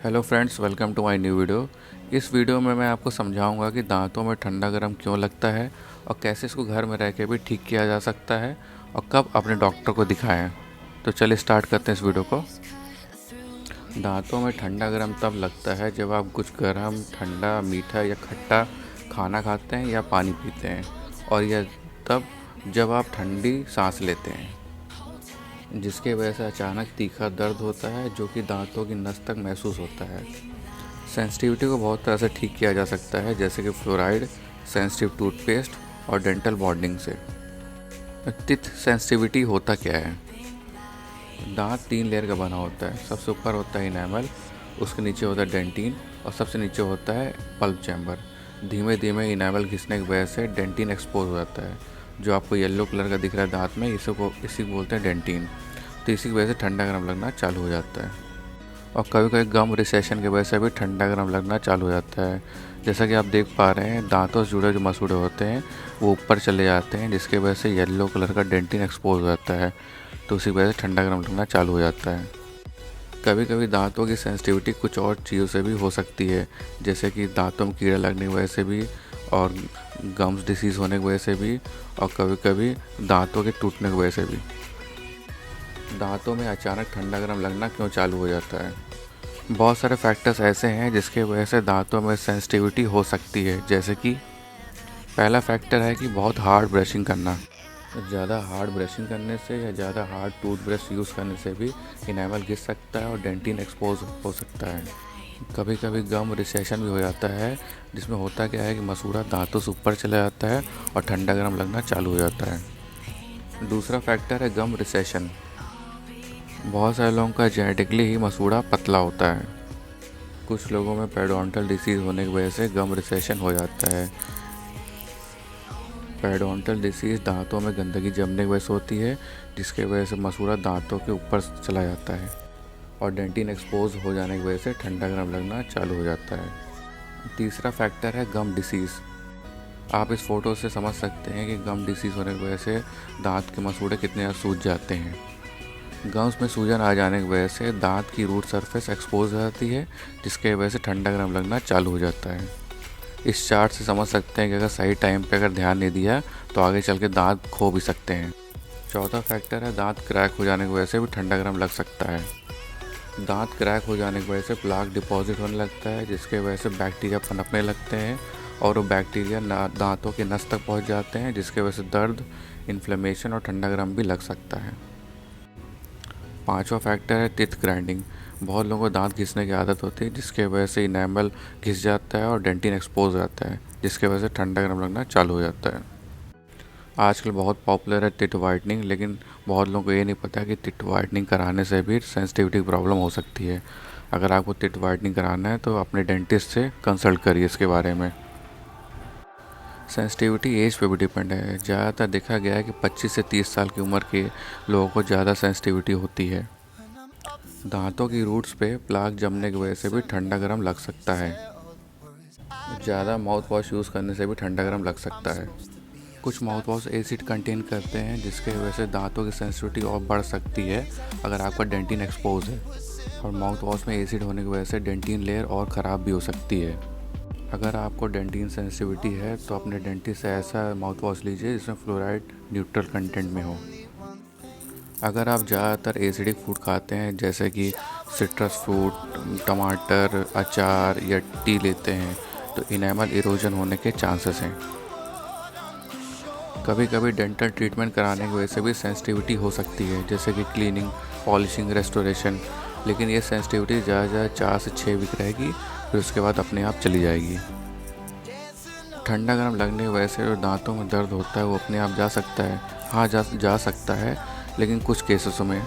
Hello friends, welcome to my new video. इस video में मैं आपको समझाऊंगा कि दांतों में ठंडा गर्म क्यों लगता है और कैसे इसको घर में रह के भी ठीक किया जा सकता है और कब अपने डॉक्टर को दिखाएं। तो चलिए स्टार्ट करते हैं इस वीडियो को। दांतों में ठंडा गर्म तब लगता है जब आप कुछ गर्म, ठंडा, मीठा या खट्टा खाना खाते हैं या पानी पीते हैं, और यह तब जब आप ठंडी सांस लेते हैं, जिसके वजह से अचानक तीखा दर्द होता है जो कि दांतों की नस तक महसूस होता है। सेंसिटिविटी को बहुत तरह से ठीक किया जा सकता है, जैसे कि फ्लोराइड, सेंसिटिव टूथपेस्ट और डेंटल बॉन्डिंग से। टिथ सेंसिटिविटी होता क्या है? दांत 3 लेयर का बना होता है। सबसे ऊपर होता है इनेमल, उसके नीचे होता है डेंटिन और सबसे नीचे होता है पल्प चैम्बर। धीमे धीमे इनेमल घिसने की वजह से डेंटिन एक्सपोज हो जाता है, जो आपको येलो कलर का दिख रहा है दांत में, इसी को बोलते हैं डेंटिन। तो इसी की वजह से ठंडा गर्म लगना चालू हो जाता है। और कभी कभी गम रिसेशन की वजह से भी ठंडा गर्म लगना चालू हो जाता है। जैसा कि आप देख पा रहे हैं, दांतों से जुड़े जो मसूड़े होते हैं वो ऊपर चले जाते हैं, जिसकी वजह से येलो कलर का डेंटिन एक्सपोज हो जाता है। तो उसी वजह से ठंडा गर्म लगना चालू हो जाता है। कभी कभी दांतों की सेंसिटिविटी कुछ और चीज़ों से भी हो सकती है, जैसे कि दांतों में कीड़ा लगने की वजह से भी, और गम्स डिसीज़ होने की वजह से भी, और कभी कभी दांतों के टूटने की वजह से भी। दांतों में अचानक ठंडा गर्म लगना क्यों चालू हो जाता है? बहुत सारे फैक्टर्स ऐसे हैं जिसके वजह से दांतों में सेंसिटिविटी हो सकती है, जैसे कि पहला फैक्टर है कि बहुत हार्ड ब्रशिंग करना। ज़्यादा हार्ड ब्रशिंग करने से या ज़्यादा हार्ड टूथब्रश यूज़ करने से भी इनेमल घिस सकता है और डेंटिन एक्सपोज हो सकता है। कभी कभी गम रिसेशन भी हो जाता है, जिसमें होता क्या है कि मसूड़ा दांतों से ऊपर चला जाता है और ठंडा गर्म लगना चालू हो जाता है। दूसरा फैक्टर है गम रिसेशन। बहुत सारे लोगों का जेनेटिकली ही मसूड़ा पतला होता है। कुछ लोगों में पेरिडोंटल डिसीज़ होने की वजह से गम रिसेशन हो जाता है। पेरिडोंटल डिसीज़ दांतों में गंदगी जमने की वजह से होती है, जिसके वजह से मसूड़ा दांतों के ऊपर चला जाता है और डेंटिन एक्सपोज हो जाने की वजह से ठंडा गर्म लगना चालू हो जाता है। तीसरा फैक्टर है गम डिसीज़। आप इस फ़ोटो से समझ सकते हैं कि गम डिसीज़ होने की वजह से दांत के मसूड़े कितने ज़्यादा सूज जाते हैं। गम्स में सूजन आ जाने की वजह से दांत की रूट सरफेस एक्सपोज हो जाती है, जिसके वजह से ठंडा गर्म लगना चालू हो जाता है। इस चार्ट से समझ सकते हैं कि अगर सही टाइम पे अगर ध्यान नहीं दिया तो आगे चल के दांत खो भी सकते हैं। चौथा फैक्टर है दांत क्रैक हो जाने की वजह से भी ठंडा गर्म लग सकता है। दांत क्रैक हो जाने की वजह से प्लाक डिपॉजिट होने लगता है, जिसके वजह से बैक्टीरिया पनपने लगते हैं और वो बैक्टीरिया दांतों के नस तक पहुंच जाते हैं, जिसके वजह से दर्द, इन्फ्लेमेशन और ठंडा गर्म भी लग सकता है। पांचवा फैक्टर है टीथ ग्राइंडिंग। बहुत लोगों को दांत घिसने की आदत होती है, जिसके वजह से इनेमल घिस जाता है और डेंटिन एक्सपोज हो जाता है, जिसके वजह से ठंडा गर्म लगना चालू हो जाता है। आजकल बहुत पॉपुलर है टिट वाइटनिंग, लेकिन बहुत लोगों को ये नहीं पता कि टिट वाइटनिंग कराने से भी सेंसिटिविटी प्रॉब्लम हो सकती है। अगर आपको टिट वाइटनिंग कराना है तो अपने डेंटिस्ट से कंसल्ट करिए इसके बारे में। सेंसिटिविटी एज पे भी डिपेंड है। ज़्यादातर देखा गया है कि 25 से 30 साल की उम्र के लोगों को ज़्यादा सेंसिटिविटी होती है। दांतों की रूट्स पे प्लाक जमने की वजह से भी ठंडा गर्म लग सकता है। ज़्यादा माउथ वॉश यूज़ करने से भी ठंडा गर्म लग सकता है। कुछ माउथ वॉश एसिड कंटेन करते हैं, जिसके वजह से दांतों की सेंसिटिविटी और बढ़ सकती है अगर आपका डेंटिन एक्सपोज है। और माउथ वॉश में एसिड होने की वजह से डेंटिन लेयर और ख़राब भी हो सकती है। अगर आपको डेंटिन सेंसिटिविटी है तो अपने डेंटिस्ट से ऐसा माउथ वॉश लीजिए जिसमें फ्लोराइड न्यूट्रल कंटेंट में हो। अगर आप ज़्यादातर एसिडिक फूड खाते हैं, जैसे कि सिट्रस फ्रूट, टमाटर, अचार या टी लेते हैं, तो इनेमल इरोजन होने के चांसेस हैं। कभी कभी डेंटल ट्रीटमेंट कराने की वजह से भी सेंसिटिविटी हो सकती है, जैसे कि क्लीनिंग, पॉलिशिंग, रेस्टोरेशन। लेकिन ये सेंसिटिविटी ज़्यादा 4 से 6 वीक रहेगी, फिर उसके बाद अपने आप चली जाएगी। ठंडा गर्म लगने की वजह से जो दांतों में दर्द होता है वो अपने आप जा सकता है। हाँ, जा सकता है, लेकिन कुछ केसेस में,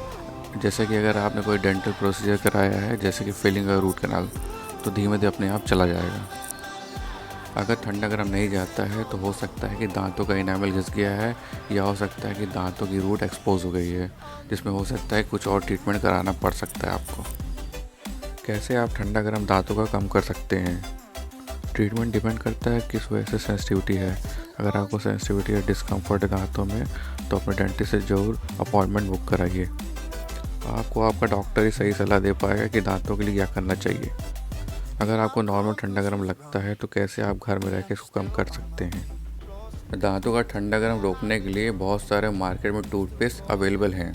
जैसे कि अगर आपने कोई डेंटल प्रोसीजर कराया है, जैसे कि फिलिंग और रूट कैनाल, तो धीमे धीमे अपने आप चला जाएगा। अगर ठंडा गर्म नहीं जाता है तो हो सकता है कि दांतों का इनेमल घिस गया है, या हो सकता है कि दांतों की रूट एक्सपोज हो गई है, जिसमें हो सकता है कुछ और ट्रीटमेंट कराना पड़ सकता है आपको। कैसे आप ठंडा गर्म दांतों का कम कर सकते हैं? ट्रीटमेंट डिपेंड करता है किस वजह से सेंसिटिविटी है। अगर आपको सेंसिटिविटी या डिस्कम्फर्ट है दांतों में, तो अपने डेंटिस्ट से ज़रूर अपॉइंटमेंट बुक कराइए। आपको आपका डॉक्टर ही सही सलाह दे पाएगा कि दांतों के लिए क्या करना चाहिए। अगर आपको नॉर्मल ठंडा गर्म लगता है तो कैसे आप घर में रह के इसको कम कर सकते हैं। दांतों का ठंडा गर्म रोकने के लिए बहुत सारे मार्केट में टूथपेस्ट अवेलेबल हैं।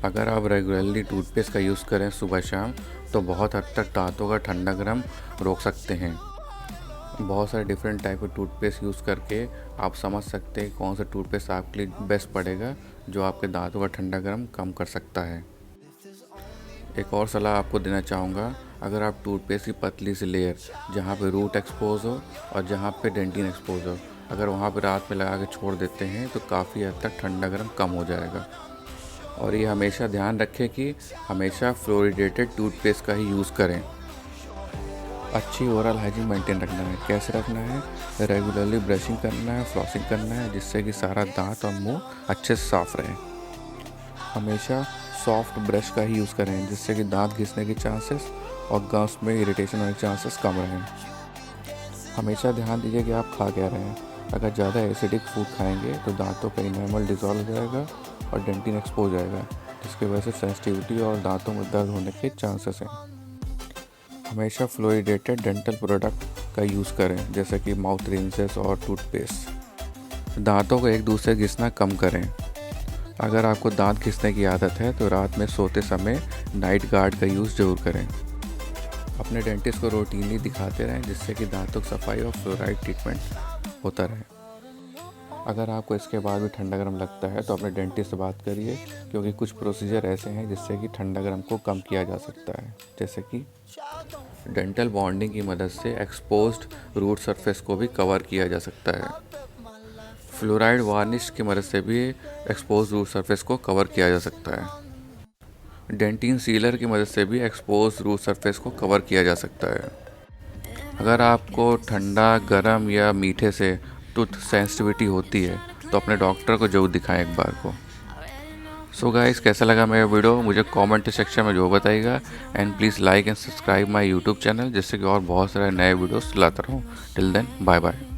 अगर आप रेगुलरली टूथपेस्ट का यूज़ करें सुबह शाम तो बहुत हद तक दांतों का ठंडा गर्म रोक सकते हैं। बहुत सारे डिफरेंट टाइप के टूथपेस्ट यूज़ करके आप समझ सकते हैं कौन सा टूथपेस्ट आपके लिए बेस्ट पड़ेगा, जो आपके दांतों का ठंडा गर्म कम कर सकता है। एक और सलाह आपको देना चाहूँगा, अगर आप टूथपेस्ट की पतली सी लेयर जहाँ पे रूट एक्सपोज हो और जहाँ पे डेंटिन एक्सपोज हो, अगर वहाँ पे रात में लगा के छोड़ देते हैं तो काफ़ी हद तक ठंडा गर्म कम हो जाएगा। और ये हमेशा ध्यान रखें कि हमेशा फ्लोरिडेटेड टूथपेस्ट का ही यूज़ करें। अच्छी ओरल हाइजीन मेंटेन रखना है। कैसे रखना है? रेगुलरली ब्रशिंग करना है, फ्लॉसिंग करना है, जिससे कि सारा दांत और मुंह अच्छे से साफ रहे। हमेशा सॉफ्ट ब्रश का ही यूज़ करें, जिससे कि दांत घिसने के चांसेस और गम्स में इरिटेशन होने के चांसेस कम रहें। हमेशा ध्यान दीजिए कि आप खा क्या रहे हैं। अगर ज़्यादा एसिडिक फूड खाएंगे तो दांतों का इनेमल डिज़ोल्व हो जाएगा और डेंटिन एक्सपोज हो जाएगा, जिसकी वजह से सेंसिटिविटी और दांतों में दर्द होने के चांसेस हैं। हमेशा फ्लोरिडेटेड डेंटल प्रोडक्ट का यूज़ करें, जैसे कि माउथ रिंसेस और टूथपेस्ट। दांतों को एक दूसरे घिसना कम करें। अगर आपको दांत घिसने की आदत है तो रात में सोते समय नाइट गार्ड का यूज़ ज़रूर करें। अपने डेंटिस्ट को रूटीनली दिखाते रहें, जिससे कि दांतों की सफाई और फ्लोराइड ट्रीटमेंट होता रहे। अगर आपको इसके बाद भी ठंडा गर्म लगता है तो अपने डेंटिस्ट से बात करिए, क्योंकि कुछ प्रोसीजर ऐसे हैं जिससे कि ठंडा गर्म को कम किया जा सकता है, जैसे कि डेंटल बॉन्डिंग की मदद से एक्सपोज्ड रूट सरफेस को भी कवर किया जा सकता है। फ्लोराइड वार्निश की मदद से भी एक्सपोज्ड रूट सरफेस को कवर किया जा सकता है। डेंटिन सीलर की मदद से भी एक्सपोज्ड रूट सरफेस को कवर किया जा सकता है। अगर आपको ठंडा, गर्म या मीठे से टूथ सेंसिटिविटी होती है तो अपने डॉक्टर को जरूर दिखाएं एक बार को। सो गाइस, कैसा लगा मेरा वीडियो मुझे कमेंट सेक्शन में जो बताइएगा। And please like and subscribe my YouTube channel, जिससे कि और बहुत सारे नए वीडियोस लाता रहूँ। Till then, bye bye.